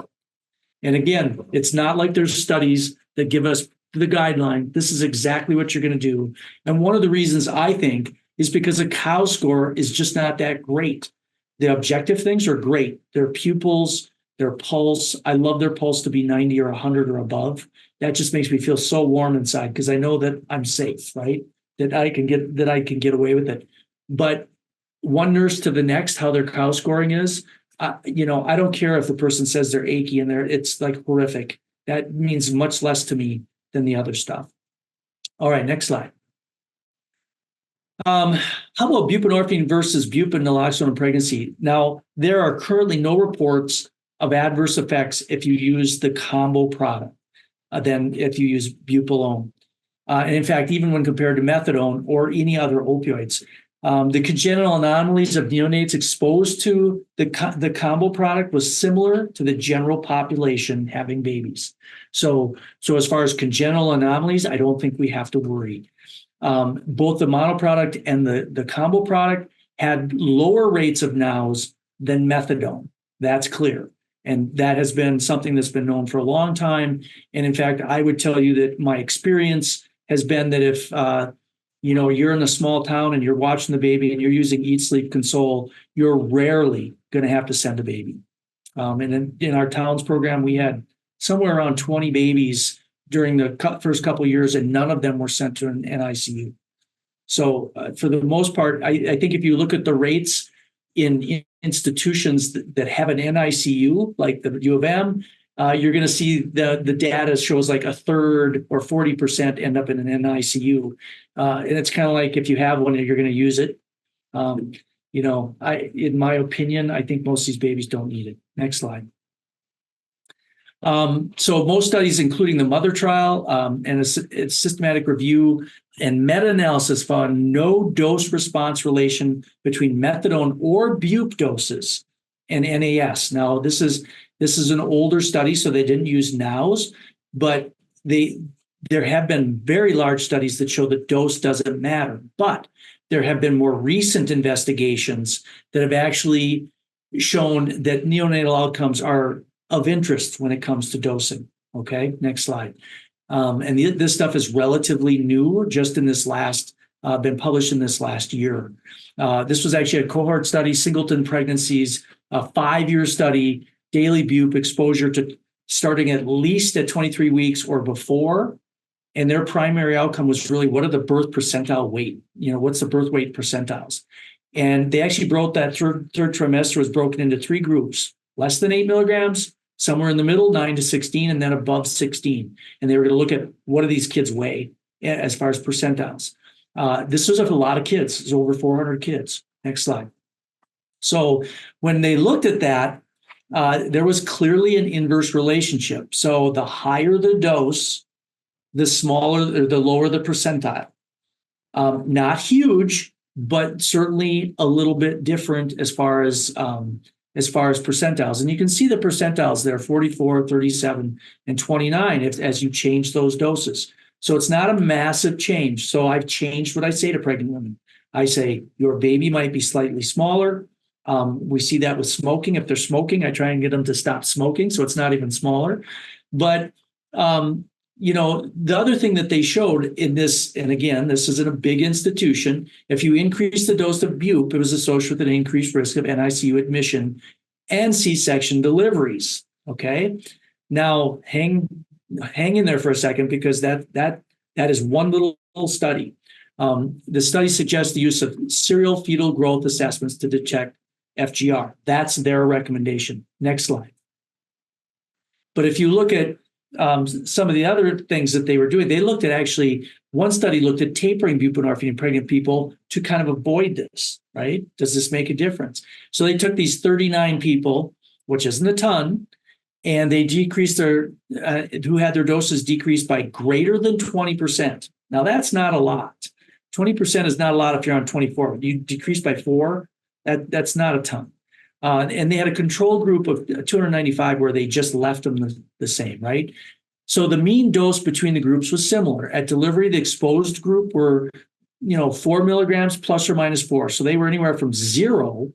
And again, it's not like there's studies that give us the guideline. This is exactly what you're going to do. And one of the reasons I think is because a COW score is just not that great. The objective things are great. Their pupils, their pulse. I love their pulse to be 90 or 100 or above. That just makes me feel so warm inside because I know that I'm safe, right? That I can get away with it. But one nurse to the next, how their COW scoring is, I don't care if the person says they're achy and it's like horrific. That means much less to me than the other stuff. All right, next slide. How about buprenorphine versus buprenorphine in pregnancy? Now, there are currently no reports of adverse effects if you use the combo product than if you use bup alone. And in fact, even when compared to methadone or any other opioids, the congenital anomalies of neonates exposed to the combo product was similar to the general population having babies. So as far as congenital anomalies, I don't think we have to worry. Both the mono product and the combo product had lower rates of NOWs than methadone. That's clear. And that has been something that's been known for a long time. And in fact, I would tell you that my experience has been that if you're in a small town and you're watching the baby and you're using Eat, Sleep, Console, you're rarely going to have to send a baby. And in our towns program, we had somewhere around 20 babies during the first couple of years, and none of them were sent to an NICU. So for the most part, I think if you look at the rates in institutions that have an NICU, like the U of M, you're going to see the data shows like a third or 40% end up in an NICU. And it's kind of like if you have one, you're going to use it. In my opinion, I think most of these babies don't need it. Next slide. So most studies, including the mother trial and a systematic review and meta-analysis, found no dose-response relation between methadone or bup doses and NAS. Now, this is an older study, so they didn't use NOWs, but There have been very large studies that show that dose doesn't matter, but there have been more recent investigations that have actually shown that neonatal outcomes are of interest when it comes to dosing. Okay, next slide. And this stuff is relatively new, just in this last, been published in this last year. This was actually a cohort study, singleton pregnancies, a 5-year study, daily bup exposure to starting at least at 23 weeks or before. And their primary outcome was really, what are the birth percentile weight? What's the birth weight percentiles? And they actually broke that third trimester was broken into 3 groups: less than 8 milligrams, somewhere in the middle, 9 to 16, and then above 16. And they were going to look at what do these kids weigh as far as percentiles. This was a lot of kids. It was over 400 kids. Next slide. So when they looked at that, there was clearly an inverse relationship. So the higher the dose, the smaller, the lower the percentile. Not huge, but certainly a little bit different as far as percentiles. And you can see the percentiles there: 44, 37, and 29 as you change those doses. So it's not a massive change. So I've changed what I say to pregnant women. I say, your baby might be slightly smaller. We see that with smoking. If they're smoking, I try and get them to stop smoking, so it's not even smaller. But the other thing that they showed in this, and again, this is in a big institution, if you increase the dose of bup, it was associated with an increased risk of NICU admission and C-section deliveries. Okay, now hang in there for a second, because that is one little study. The study suggests the use of serial fetal growth assessments to detect FGR. That's their recommendation. Next slide. But if you look at some of the other things that they were doing, they looked at, actually, one study looked at tapering buprenorphine in pregnant people to kind of avoid this, right? Does this make a difference? So they took these 39 people, which isn't a ton, and they decreased who had their doses decreased by greater than 20%. Now, that's not a lot. 20% is not a lot if you're on 24. You decrease by 4, that's not a ton. And they had a control group of 295 where they just left them the same, right? So the mean dose between the groups was similar. At delivery, the exposed group were, 4 milligrams plus or minus 4. So they were anywhere from 0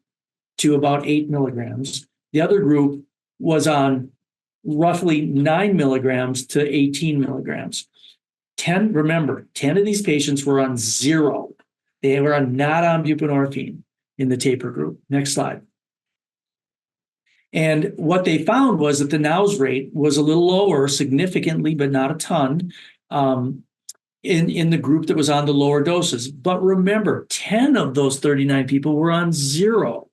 to about 8 milligrams. The other group was on roughly 9 milligrams to 18 milligrams. 10 of these patients were on 0. They were not on buprenorphine in the taper group. Next slide. And what they found was that the NOWS rate was a little lower, significantly, but not a ton, in the group that was on the lower doses. But remember, 10 of those 39 people were on 0.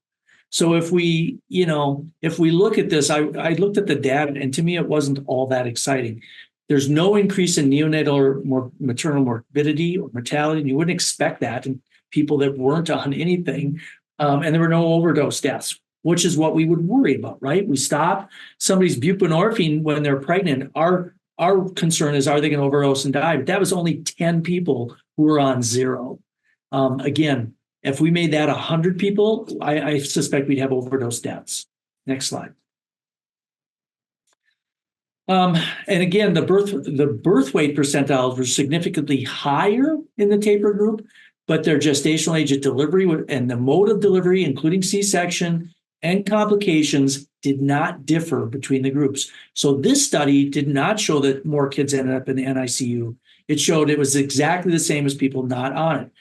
So if we look at this, I looked at the data, and to me, it wasn't all that exciting. There's no increase in neonatal or maternal morbidity or mortality, and you wouldn't expect that in people that weren't on anything. And there were no overdose deaths, which is what we would worry about, right? We stop somebody's buprenorphine when they're pregnant. Our concern is, are they going to overdose and die? But that was only 10 people who were on 0. Again, if we made that 100 people, I suspect we'd have overdose deaths. Next slide. And again, the birth weight percentiles were significantly higher in the taper group, but their gestational age at delivery and the mode of delivery, including C-section and complications, did not differ between the groups. So this study did not show that more kids ended up in the NICU. It showed it was exactly the same as people not on it.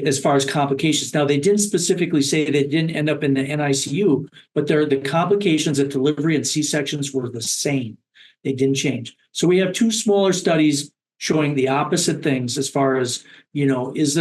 As far as complications, now they didn't specifically say they didn't end up in the NICU, but the complications at delivery and C-sections were the same. They didn't change. So we have 2 smaller studies showing the opposite things as far as, is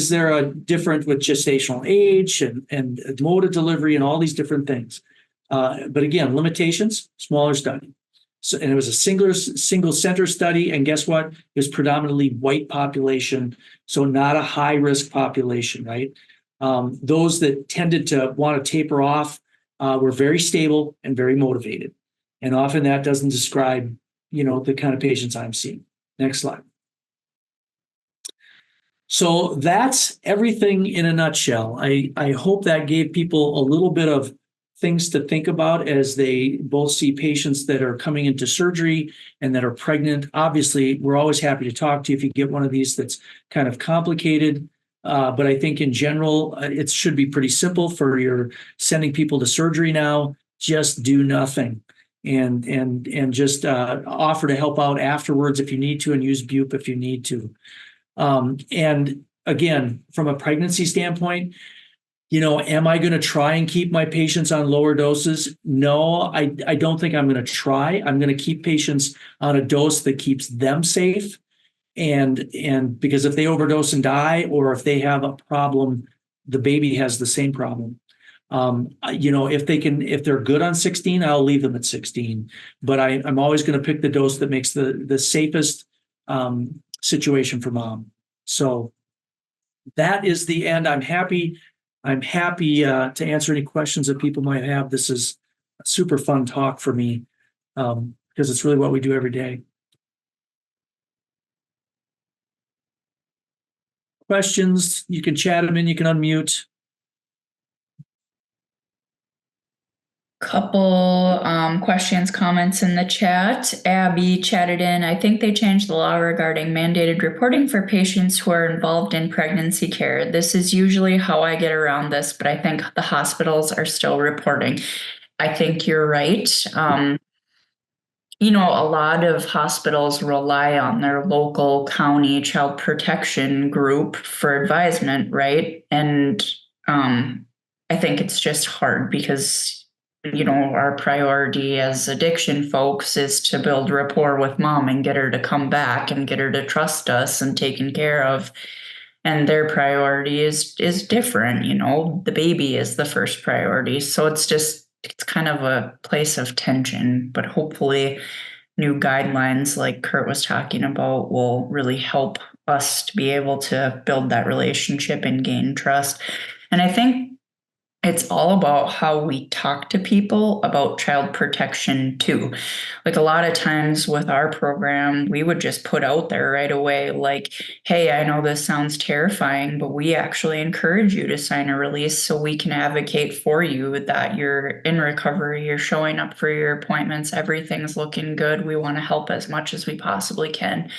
there a difference with gestational age and mode of delivery and all these different things. But again, limitations, smaller study. So, and it was a single center study. And guess what? It was predominantly white population. So not a high risk population, right? Those that tended to want to taper off were very stable and very motivated. And often that doesn't describe, the kind of patients I'm seeing. Next slide. So that's everything in a nutshell. I hope that gave people a little bit of things to think about as they both see patients that are coming into surgery and that are pregnant. Obviously, we're always happy to talk to you if you get one of these that's kind of complicated. But I think in general, it should be pretty simple for your sending people to surgery now. Just do nothing and just offer to help out afterwards if you need to, and use Bupe if you need to. And again, from a pregnancy standpoint, am I going to try and keep my patients on lower doses? No, I don't think I'm going to try. I'm going to keep patients on a dose that keeps them safe. And because if they overdose and die, or if they have a problem, the baby has the same problem. If they're good on 16, I'll leave them at 16. But I'm always going to pick the dose that makes the safest situation for mom. So that is the end. I'm happy to answer any questions that people might have. This is a super fun talk for me because it's really what we do every day. Questions, you can chat them in, you can unmute. Couple questions, comments in the chat. Abby chatted in, I think they changed the law regarding mandated reporting for patients who are involved in pregnancy care. This is usually how I get around this, but I think the hospitals are still reporting. I think you're right. A lot of hospitals rely on their local county child protection group for advisement, right? And I think it's just hard because our priority as addiction folks is to build rapport with mom and get her to come back and get her to trust us and taken care of. And their priority is different. The baby is the first priority. So it's kind of a place of tension, but hopefully new guidelines like Kurt was talking about will really help us to be able to build that relationship and gain trust. And I think it's all about how we talk to people about child protection too. Like a lot of times with our program, we would just put out there right away, like, hey, I know this sounds terrifying, but we actually encourage you to sign a release so we can advocate for you that you're in recovery, you're showing up for your appointments, everything's looking good. We want to help as much as we possibly can.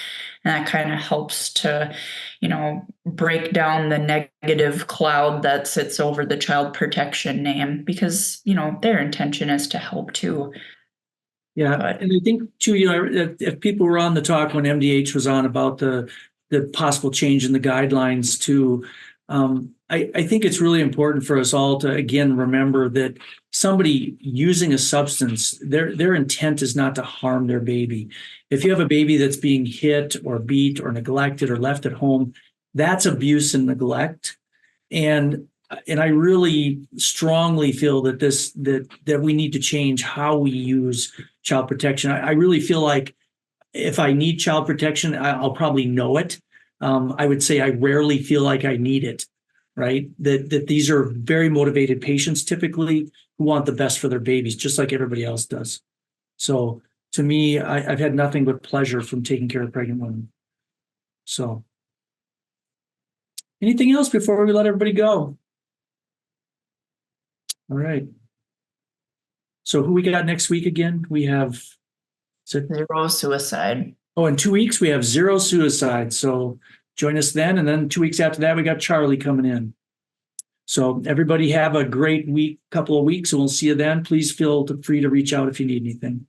And that kind of helps to, break down the negative cloud that sits over the child protection name because, their intention is to help too. Yeah. And I think too, if people were on the talk when MDH was on about the possible change in the guidelines too, I think it's really important for us all to, again, remember that somebody using a substance, their intent is not to harm their baby. If you have a baby that's being hit or beat or neglected or left at home, that's abuse and neglect. And I really strongly feel that that we need to change how we use child protection. I really feel like if I need child protection, I'll probably know it. I would say I rarely feel like I need it. Right? That these are very motivated patients typically who want the best for their babies, just like everybody else does. So to me, I've had nothing but pleasure from taking care of pregnant women. So anything else before we let everybody go? All right. So who we got next week again? We have zero suicide. Oh, in 2 weeks we have zero suicide. So join us then. And then 2 weeks after that, we got Charlie coming in. So everybody have a great couple of weeks, and we'll see you then. Please feel free to reach out if you need anything.